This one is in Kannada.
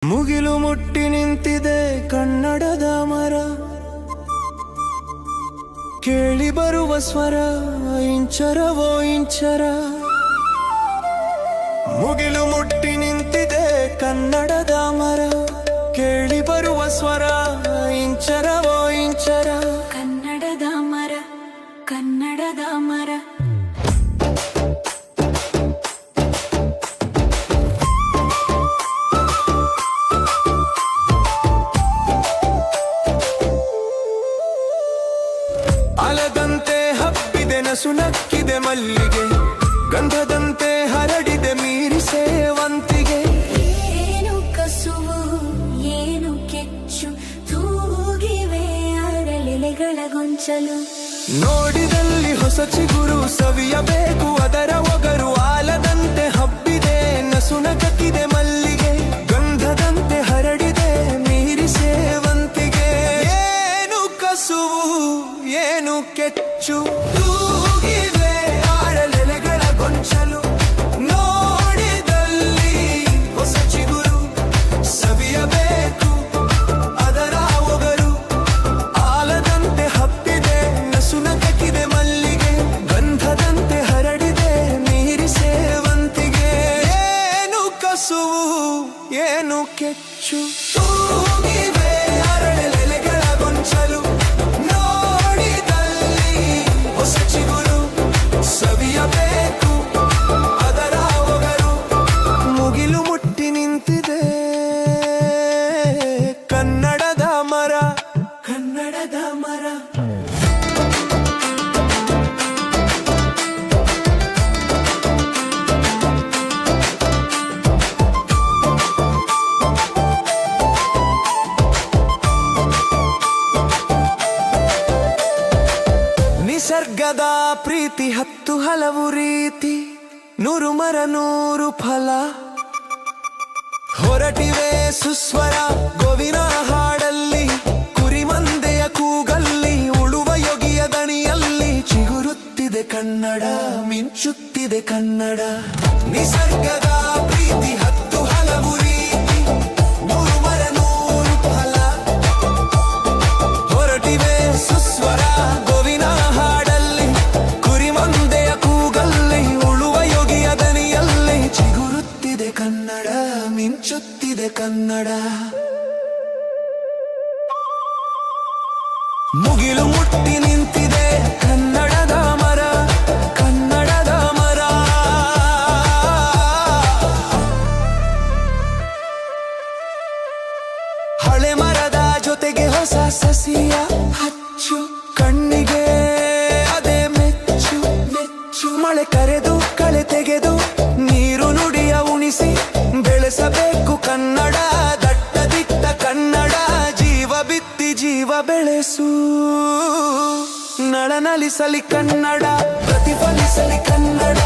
ಮುಗಿಲು ಮುಟ್ಟಿ ನಿಂತಿದೆ ಕನ್ನಡದ ಮರ, ಕೇಳಿ ಬರುವ ಸ್ವರ ಇಂಚರವೋ ಇಂಚರ. ಮುಗಿಲು ಮುಟ್ಟಿ ನಿಂತಿದೆ ಕನ್ನಡದ ಮರ, ಕೇಳಿ ಬರುವ ಸ್ವರ ಇಂಚರವೋ ಇಂಚರ. ಕನ್ನಡದ ಮರ, ಕನ್ನಡದ ಮರ. ಅಲದಂತೆ ಹಬ್ಬಿದೆ ನಸು ನಕ್ಕಿದೆ ಮಲ್ಲಿಗೆ, ಗಂಧದಂತೆ ಹರಡಿದೆ ಮೀರಿ ಸೇವಂತಿಗೆ. ಏನು ಕಸುವು ಏನು ಕೆಚ್ಚು, ತೂಗಿವೆ ಅರಳೆಲೆಗಳ ಗೊಂಚಲು. ನೋಡಿದಲ್ಲಿ ಹೊಸ ಚಿಗುರು ಸವಿಯಬೇಕು ಅದರ ಒಗರು. ಆಲದಂತೆ ಹಬ್ಬಿದೆ ನಸು ನಕ್ಕಿದೆ ಮಲ್ಲಿಗೆ, ಗಂಧದಂತೆ ಹರಡಿದೆ ಮೀರಿ ಸೇವಂತಿಗೆ. ಏನು ಕಸುವು ಏನು ಕೆಚ್ಚು, ತೂಗಿವೆ ಅರಳೆಲೆಗಳ ಗೊಂಚಲು. ನೋಡಿದಲ್ಲಿ ಹೊಸ ಚಿಗುರು ಸವಿಯಬೇಕು ಅದರ ಒಗರು. ಆಲದಂತೆ ಹಬ್ಬಿದೆ ನಸು ನಕ್ಕಿದೆ ಮಲ್ಲಿಗೆ, ಗಂಧದಂತೆ ಹರಡಿದೆ ಮೀರಿ ಸೇವಂತಿಗೆ. ಏನು ಕಸುವು ಏನು ಕೆಚ್ಚು, ತೂಗಿವೆ ಅರಳೆಲೆಗಳ ಗೊಂಚಲು. ನೋಡಿದಲ್ಲಿ ಹೊಸ ಚಿಗುರು ಸವಿಯಬೇಕು ಅದರ ಒಗರು. ಮುಗಿಲು ಮುಟ್ಟಿ ನಿಂತಿದೆ ಕನ್ನಡದ ಮರ, ಕನ್ನಡದ ಮರ. ನಿಸರ್ಗದ ಪ್ರೀತಿ ಹತ್ತು ಹಲವು ರೀತಿ, ನೂರು ಮರ ನೂರು ಫಲ. ಹೊರಟಿವೆ ಸುಸ್ವರ ಗೋವಿನ ಹಾಡಲ್ಲಿ, ಕುರಿಮಂದೆಯ ಕೂಗಲ್ಲಿ, ಉಳುವ ಯೋಗಿಯ ದಣಿಯಲ್ಲಿ. ಚಿಗುರುತ್ತಿದೆ ಕನ್ನಡ ಮಿಂಚುತ್ತಿದೆ ಕನ್ನಡ. ನಿಸರ್ಗದ ಪ್ರೀತಿ ಹತ್ತು ಹಲವು ರೀತಿ, ನೂರು ಮರ ನೂರು ಫಲ. ಹೊರಟಿವೆ ಸುಸ್ವರ ಗೋವಿನ ಹಾಡಲ್ಲಿ, ಕುರಿಮಂದೆಯ ಕೂಗಲ್ಲಿ, ಉಳುವ ಯೋಗಿಯ ದನಿಯಲ್ಲಿ. ಚಿಗುರುತ್ತಿದೆ ಕನ್ನಡ ಮಿಂಚುತ್ತಿದೆ ಕನ್ನಡ. ಮುಗಿಲು ಮುಟ್ಟಿ ನಿಂತಿದೆ ಕನ್ನಡದ ಮರ, ಕನ್ನಡದ ಮರ. ಹಳೆ ಮರದ ಜೊತೆಗೆ ಹೊಸ ಸಸಿಯ ಹಚ್ಚು, ಕಣ್ಣಿಗೆ ಅದೇ ಮೆಚ್ಚು ಮೆಚ್ಚು. ಮಳೆ ಕರೆದು ಕಳೆ ತೆಗೆದು ನೀರು ನುಡಿಯ ಉಣಿಸಿ ಬೆಳೆಸಬೇಕು ಕನ್ನಡ. ದಟ್ಟ ದಿಟ್ಟ ಕನ್ನಡ ಜೀವ ಬಿತ್ತಿ ಜೀವ ಬೆಳೆಸು. ನಳನಲಿಸಲಿ ಕನ್ನಡ ಪ್ರತಿಫಲಿಸಲಿ ಕನ್ನಡ.